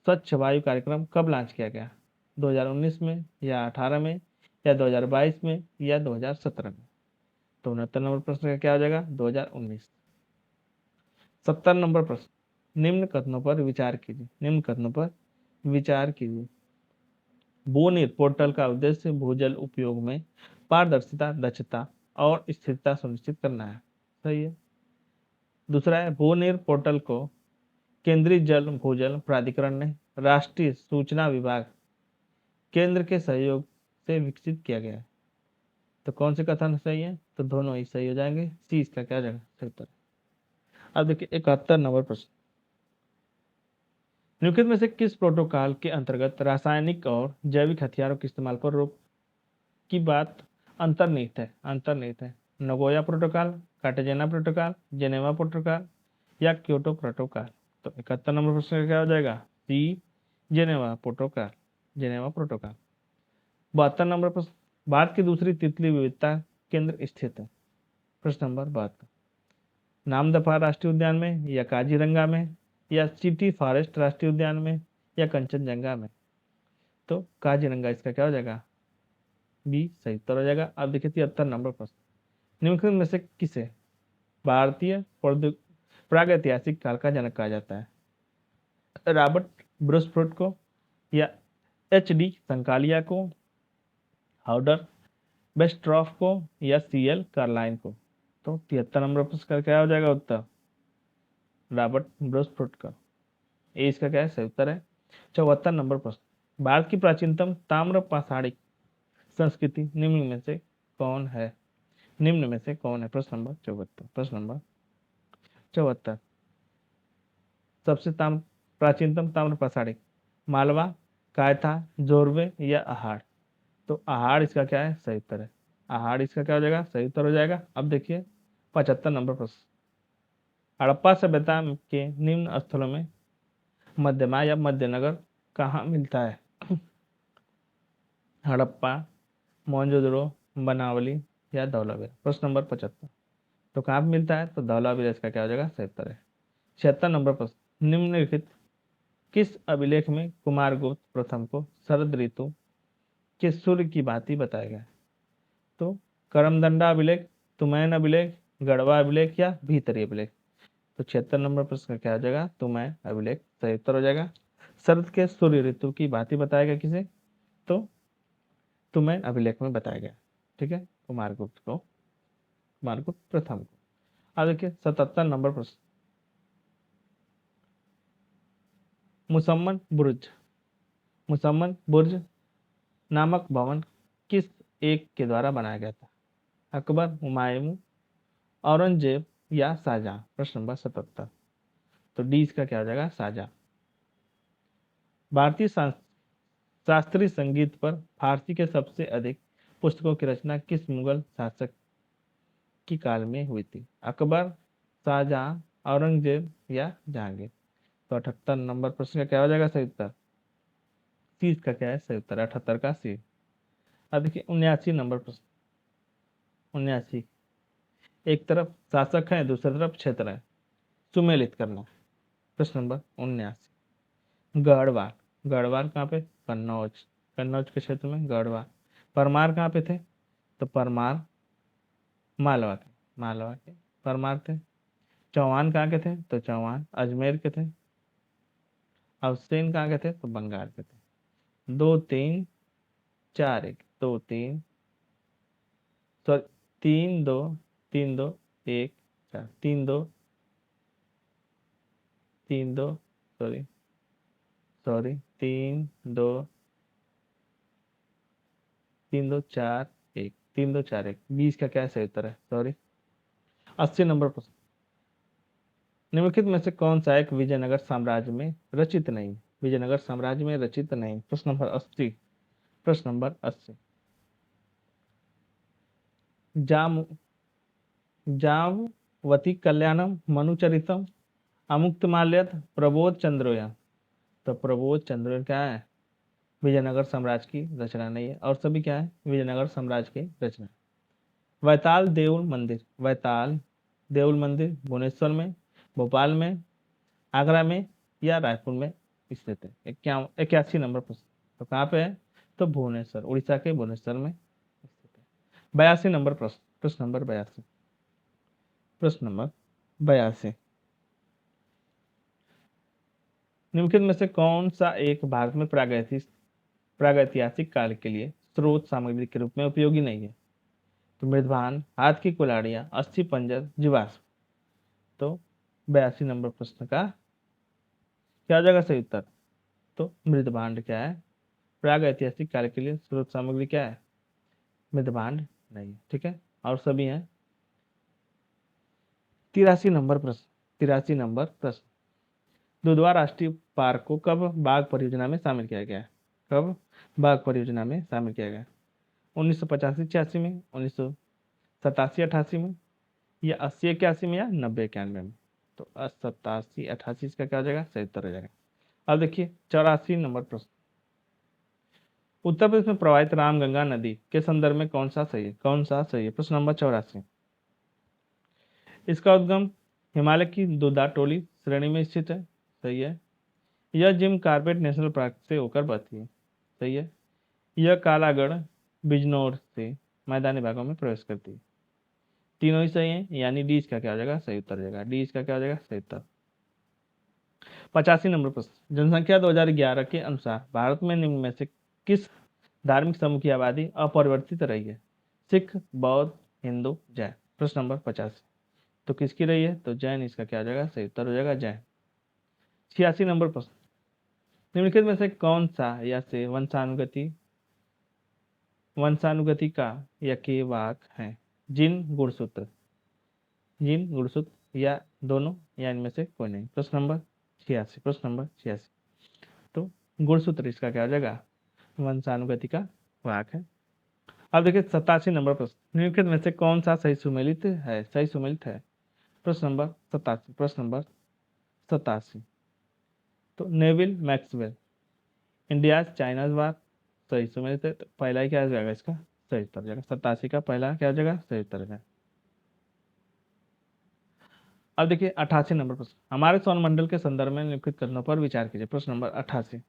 स्वच्छ वायु कार्यक्रम कब लॉन्च किया गया? 2019 में या 18 में या 2022 में या 2017 में? तो 69 नंबर प्रश्न का क्या हो जाएगा? 2019। 70 नंबर प्रश्न निम्न कथनों पर विचार कीजिए, निम्न कथनों पर विचार कीजिए। बोनिर पोर्टल का उद्देश्य भूजल उपयोग में पारदर्शिता, दक्षता और स्थिरता सुनिश्चित करना है। सही है। दूसरा है बोनिर पोर्टल को केंद्रीय जल भूजल प्राधिकरण ने राष्ट्रीय सूचना विभाग केंद्र के सहयोग से विकसित किया गया है। तो कौन से कथन सही है? तो दोनों ही सही हो जाएंगे। सी इसका क्या जाएगा सही उत्तर। अब देखिए 71 नंबर प्रश्न निम्नलिखित में से किस प्रोटोकॉल के अंतर्गत रासायनिक और जैविक हथियारों के इस्तेमाल पर रोक की बात अंतर्निहित है? Nagoya protocol, Cartagena protocol, Geneva protocol या क्योटो प्रोटोकॉल? तो 71 नंबर प्रश्न का क्या हो जाएगा? C, Geneva protocol. Geneva protocol. 72 number प्रश्न, भारत की दूसरी तितली विविधता केंद्र स्थित है? प्रश्न नंबर 72, नामदफा राष्ट्रीय उद्यान में या काजीरंगा में या सिटी फॉरेस्ट राष्ट्रीय उद्यान में या कंचनजंगा में? तो काजीरंगा इसका क्या हो जाएगा? बी सही उत्तर हो जाएगा। अब देखिए 73 नंबर प्रश्न, निम्नलिखित में से किसे भारतीय प्रागैतिहासिक काल का जनक कहा जाता है? रॉबर्ट ब्रूसफोर्ड को या एच.डी. संकालिया को, हाउडर बेस्ट्रॉफ को या सी.एल. कार्लाइन को? तो 73 नंबर प्रश्न का क्या हो जाएगा उत्तर? रॉबर्ट ब्रूसफोर्ड का। ए इसका क्या है? सही उत्तर है। 74 नंबर प्रश्न, भारत की प्राचीनतम ताम्र पाषाणिक संस्कृति निम्न में से कौन है? निम्न में से कौन है? प्रश्न नंबर 74। प्रश्न नंबर 74, सबसे प्राचीनतम ताम्र पाषाणिक मालवा, कायथा, जोरवे या अहाड़? तो अहाड़ इसका क्या है? सही उत्तर है। अहाड़ इसका क्या हो जाएगा? सही उत्तर हो जाएगा। अब देखिए 75 नंबर प्रश्न, हड़प्पा सभ्यता के निम्न स्थलों में मध्यमा या मध्यनगर कहाँ मिलता है? हड़प्पा, मोहनजोदड़ो, बनावली या धौलावीरा? प्रश्न नंबर 75, तो कहाँ पे मिलता है? तो धौलावीरा इसका क्या हो जाएगा? सही उत्तर है। 76 नंबर प्रश्न, निम्नलिखित किस अभिलेख में कुमारगुप्त प्रथम को शरद ऋतु के सूर्य की भांति बताया गया? तो करमदंडा अभिलेख, तुमैन अभिलेख, गढ़वा अभिलेख या भीतरी अभिलेख? तो 76 नंबर प्रश्न का क्या हो जाएगा? तुमैन अभिलेख सही उत्तर हो जाएगा। शरद के सूर्य ऋतु की भांति बताया गया किसे? तो तुमैन अभिलेख में बताया गया। ठीक है, कुमारगुप्त प्रथम को। अब देखिए 77 नंबर प्रश्न, मुसम्मन बुर्ज नामक भवन किस एक के द्वारा बनाया गया था? अकबर, हुमायूं, औरंगजेब या शाहजहां? प्रश्न नंबर 77, तो डी इसका क्या हो जाएगा? शाहजहां। भारतीय शास्त्रीय संगीत पर फारसी के सबसे अधिक पुस्तकों की रचना किस मुगल शासक की काल में हुई थी? अकबर, शाहजहां, औरंगजेब या जहांगीर? तो 78 नंबर प्रश्न का क्या हो जाएगा? सही उत्तर सी इसका क्या है? सही उत्तर 78 का सी। अब देखिए 79 नंबर प्रश्न, 79, एक तरफ शासक है दूसरी तरफ क्षेत्र है, सुमेलित करना। प्रश्न नंबर 79, गढ़वाल। गढ़वाल कहाँ पे? कन्नौज। कन्नौज के क्षेत्र में गढ़वाल। परमार कहाँ पे थे? तो परमार मालवा के परमार थे। चौहान कहाँ के थे? तो चौहान अजमेर के थे। अवसेन कहाँ के थे? तो बंगाल के थे। 2 3 4 1, 2 3, सॉरी 3 2, 3 2 1 4, 3 2, 3 2, सॉरी सॉरी 3 2, 3 2 4 1, 3 2 4 1, 20 का क्या सही उत्तर है? सॉरी 80 नंबर प्रश्न, निम्नलिखित में से कौन सा एक विजयनगर साम्राज्य में रचित नहीं? विजयनगर साम्राज्य में रचित नहीं। प्रश्न नंबर 80। प्रश्न नंबर 80, जाम जामवती कल्याणम, मनुचरितम, अमुक्तमाल्यद, प्रबोध चंद्रोयण? तो प्रबोध चंद्रोयण क्या है? विजयनगर साम्राज्य की रचना नहीं है, और सभी क्या है? विजयनगर साम्राज्य की रचना। वैताल देउल मंदिर भुवनेश्वर में, भोपाल में, आगरा में या रायपुर में स्थित है? 81 नंबर प्रश्न, तो कहाँ पे है? तो भुवनेश्वर, उड़ीसा के भुवनेश्वर में स्थित है। 82 नंबर प्रश्न, प्रश्न नंबर 82, निम्नलिखित में से कौन सा एक भारत में प्रागैतिहासिक काल के लिए स्रोत सामग्री के रूप में उपयोगी नहीं है? तो मृदभान, हाथ की कुल्हाड़ियां, अस्थि पंजर, जीवाश्म? तो 82 नंबर प्रश्न का क्या हो जाएगा सही उत्तर? तो मृदभांड क्या है? प्राग ऐतिहासिक काल के लिए स्रोत सामग्री क्या है? मृदभांड नहीं। ठीक है, और सभी हैं। 83 नंबर प्रश्न, दुधवा राष्ट्रीय पार्क को कब बाघ परियोजना में शामिल किया गया? कब बाघ परियोजना में शामिल किया गया? 1985-86 में, 1987-88 में, या 80-81 में, या 90-91 में? तो 87-88 इसका क्या हो जाएगा? सही उत्तर हो जाएगा। अब देखिए 84 नंबर प्रश्न, उत्तर प्रदेश में प्रवाहित रामगंगा नदी के संदर्भ में कौन सा सही है? कौन सा सही है? प्रश्न नंबर 84, इसका उद्गम हिमालय की दुधाटोली श्रेणी में स्थित है। सही है। यह जिम कार्बेट नेशनल पार्क से होकर बहती है। सही है। यह कालागढ़ बिजनौर से मैदानी भागों में प्रवेश करती है। तीनों ही सही है, यानी डी इसका क्या हो जाएगा? सही उत्तर हो जाएगा। डी इसका क्या हो जाएगा? सही उत्तर। 85 नंबर प्रश्न, जनसंख्या 2011 के अनुसार भारत में निम्न में से किस धार्मिक समूह की आबादी अपरिवर्तित रही है? सिख, बौद्ध, हिंदू, जैन। प्रश्न नंबर 50, तो किसकी रही है? तो जैन इसका क्या हो जाएगा? सही उत्तर हो जाएगा जैन। 86 नंबर प्रश्न, निम्नलिखित में से कौन सा या से वंशानुगति का यकीवाक है? जिन गुणसूत्र, या दोनों, या इनमें से कोई नहीं। प्रश्न नंबर 86, प्रश्न नंबर 86, तो गुणसूत्र इसका क्या हो जाएगा? वंशानुगति का वाक है। अब देखिए 87 नंबर प्रश्न, निम्नलिखित में से कौन सा सही सुमेलित है? सही सुमेलित है। प्रश्न नंबर 87, प्रश्न नंबर 87, तो नेविल मैक्सवेल, इंडिया चाइनाज वार, सही सुमेलित है। तो पहला ही क्या हो जाएगा? इसका सही उत्तर जाएगा। 87 का पहला क्या हो जाएगा? सही उत्तर है। अब देखिए 88 नंबर प्रश्न, हमारे सौरमंडल के संदर्भ में निम्नलिखित कथनों पर विचार कीजिए। प्रश्न नंबर 88,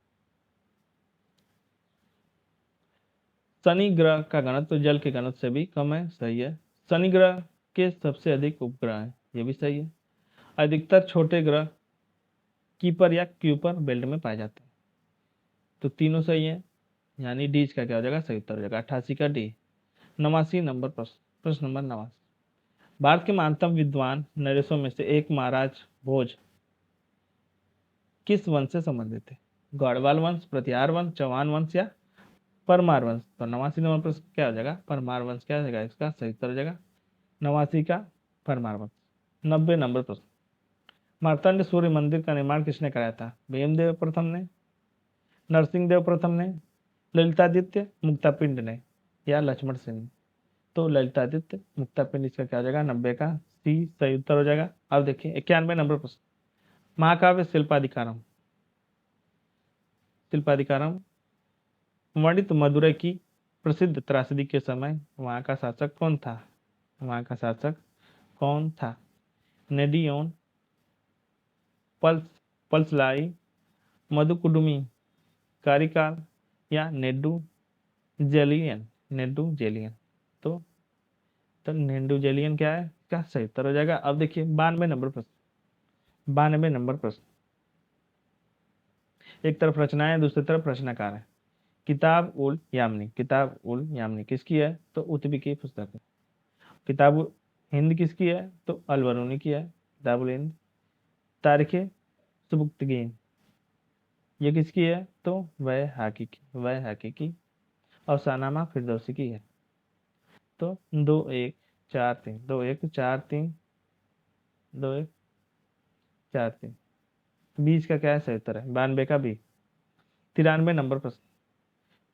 शनि ग्रह का घनत्व जल के घनत्व से भी कम है। सही है। शनि ग्रह के सबसे अधिक उपग्रह हैं, ये भी सही है। अधिकतर छोटे ग्रह कीपर या क्यूपर बेल्ट में पाए जाते हैं। तो तीनों सही है, यानी डी इसका क्या हो जाएगा? सही उत्तर हो जाएगा 88 का डी। 89 नंबर प्रश्न, प्रश्न नंबर 89, भारत के महानतम विद्वान नरेशों में से एक महाराज भोज किस वंश से संबंधित थे? गढ़वाल वंश, प्रतिहार वंश, चौहान वंश, या परमार वंश? तो 89 नंबर प्रश्न क्या हो जाएगा? परमार वंश क्या हो जाएगा? इसका सही उत्तर हो जाएगा 89 का परमार वंश। 90 नंबर प्रश्न, मार्तंड सूर्य मंदिर का निर्माण किसने कराया था? भीमदेव प्रथम ने, नरसिंह प्रथम ने, ललितादित्य मुक्तापिंड ने, या लक्ष्मण सेन ने? तो ललितादित्य मुक्तापिंड इसका क्या हो जाएगा? 90 का सी सही उत्तर हो जाएगा। अब देखिए 91 नंबर प्रश्न, महाकाव्य शिल्पाधिकारम वर्णित मदुरै की प्रसिद्ध त्रासदी के समय वहां का शासक कौन था? वहां का शासक कौन था? नेडियोन, पल्स पल्सलाई, मधुकुडुमी, कारिकाल, या नेडू जेलियन? तो नेडू जेलियन क्या है? क्या सही उत्तर हो जाएगा। अब देखिए 92 नंबर प्रश्न, 92 नंबर प्रश्न, एक तरफ रचनाएं दूसरी तरफ रचनाकार है। किताब उल यामिनी किसकी है? तो उत्बी की पुस्तक है। किताब हिंद किसकी है? तो अलबरूनी की है किताब उल हिंद। तारीख सुबुक्तगीन ये किसकी है? तो वह हकीकी। और शाहनामा फिरदौसी की है। तो 2-1-4-3, 2-1-4-3, 2-1-4-3, बीस का क्या है? सही उत्तर है 92 का बी। 93 नंबर प्रश्न,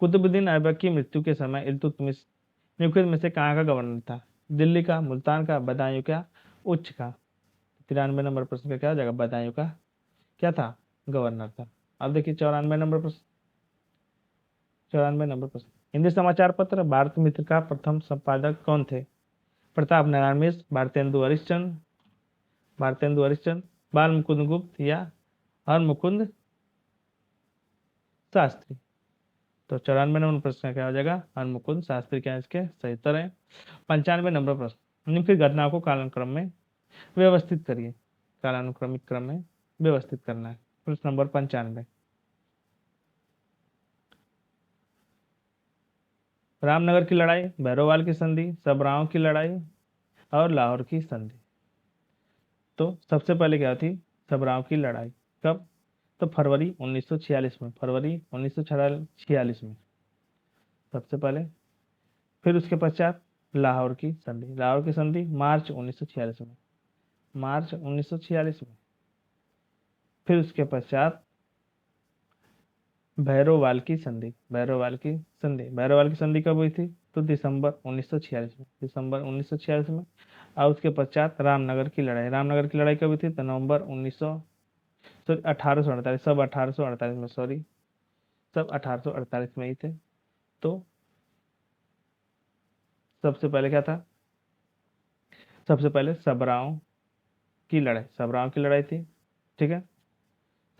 कुतुबुद्दीन ऐबक की मृत्यु के समय इल्तुतमिश निम्नलिखित में से कहाँ का गवर्नर था? दिल्ली का, मुल्तान का, बदायूं का, उच्च का? 93 नंबर प्रश्न का क्या हो जाएगा? बदायूं का क्या था? गवर्नर था। अब देखिए 94 नंबर प्रश्न, 94 नंबर प्रश्न, हिंदी समाचार पत्र भारत मित्र का प्रथम संपादक कौन थे? प्रताप नारायण मिश्र, भारतेंदु हरिश्चंद्र, बाल मुकुंद गुप्त, या हरमुकुंद शास्त्री? तो 94 नंबर प्रश्न का क्या हो जाएगा? हरमुकुंद शास्त्री क्या इसके सही उत्तर है। 95 नंबर प्रश्न, निम्नलिखित घटनाओं को कालानुक्रम में व्यवस्थित करिए। कालानुक्रमिक क्रम में व्यवस्थित करना है। प्रश्न नंबर 95, रामनगर की लड़ाई, भैरोवाल की संधि, सबराओं की लड़ाई, और लाहौर की संधि? तो सबसे पहले क्या थी? सबराओं की लड़ाई। कब? तो फरवरी 1946 में, फरवरी 1946 में सबसे पहले। फिर उसके पश्चात लाहौर की संधि, लाहौर की संधि मार्च 1946 में, मार्च 1946 में। फिर उसके पश्चात भैरोवाल की संधि। भैरोवाल की संधि कब हुई थी? तो दिसंबर 1946 में, दिसंबर 1946 में। और उसके पश्चात रामनगर की लड़ाई, रामनगर की लड़ाई कब हुई थी? तो नवंबर 1900 सॉरी 1848, सब 1848 में, सॉरी सब 1848 में ही थे। तो सबसे पहले क्या था? सबसे पहले सबराओं की लड़ाई थी, ठीक है,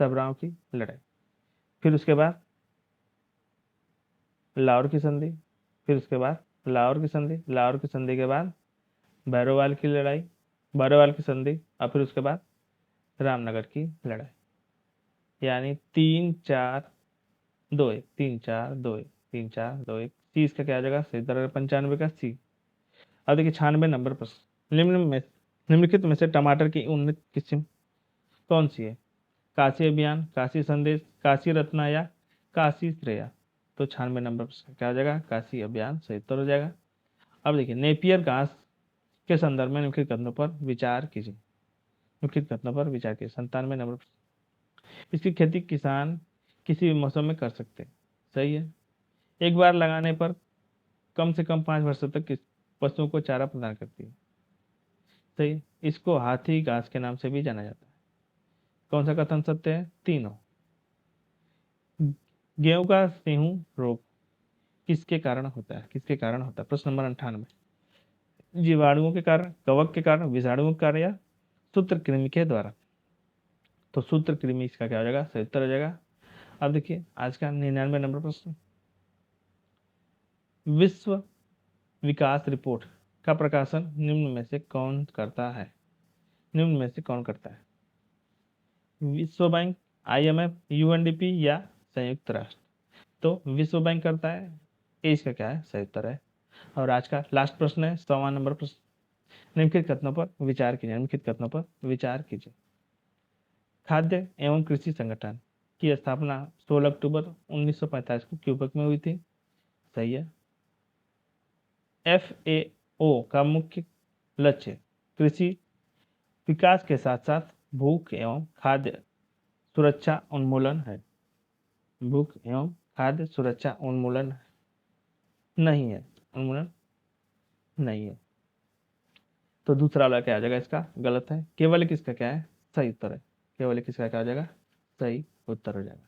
सबराओं की लड़ाई। फिर उसके बाद लाहौर की संधि, फिर उसके बाद लाहौर की संधि के बाद भैरोवाल की लड़ाई, भैरोवाल की संधि, और फिर उसके बाद रामनगर की लड़ाई। यानी 3-4-2-1, 3-4-2-1, 3-4-2-1। सी इसका क्या आ जाएगा? सही तरह 95 का सी। अब देखिए 96 नंबर प्रश्न। निम्नलिखित में से टमाटर की उन्नत किस्म कौन सी है? काशी अभियान, काशी संदेश, काशी रत्ना या काशी श्रेया। तो 96 नंबर प्रश्न क्या हो जाएगा? काशी अभियान सही उत्तर हो जाएगा। अब देखिए नेपियर घास के संदर्भ में निम्नलिखित कथनों पर विचार कीजिए। 97 नंबर प्रश्न। इसकी खेती किसान किसी भी मौसम में कर सकते हैं, सही है। एक बार लगाने पर कम से कम 5 वर्षों तक पशुओं को चारा प्रदान करती है, सही। इसको हाथी घास के नाम से भी जाना जाता है। कौन सा कथन सत्य है? तीनों। गेहूं का गेहूं रोग किसके कारण होता है? किसके कारण होता है? प्रश्न नंबर 98। जीवाणुओं के कारण, कवक के कारण, विषाणुओं के कारण या सूत्रकृमि के द्वारा। तो सूत्रकृमि इसका क्या हो जाएगा? सही उत्तर हो जाएगा। अब देखिए आज का 99 नंबर प्रश्न। विश्व विकास रिपोर्ट का प्रकाशन निम्न में से कौन करता है? निम्न में से कौन करता है? विश्व बैंक, IMF, UNDP या संयुक्त राष्ट्र। तो विश्व बैंक करता है, ये इसका क्या है? सही उत्तर है। और आज का लास्ट प्रश्न है 100वां नंबर प्रश्न। निम्नलिखित कथनों पर विचार कीजिए, निम्नलिखित कथनों पर विचार कीजिए। खाद्य एवं कृषि संगठन की स्थापना 16 अक्टूबर 1945 को क्यूबेक में हुई थी, सही है। FAO का मुख्य लक्ष्य कृषि विकास के साथ साथ भूख एवं खाद्य सुरक्षा उन्मूलन है। भूख एवं खाद्य सुरक्षा उन्मूलन नहीं है, उन्मूलन नहीं है। तो दूसरा वाला क्या आ जाएगा? इसका गलत है। केवल किसका क्या है? सही उत्तर है। केवल किसका क्या आ जाएगा? सही उत्तर हो जाएगा।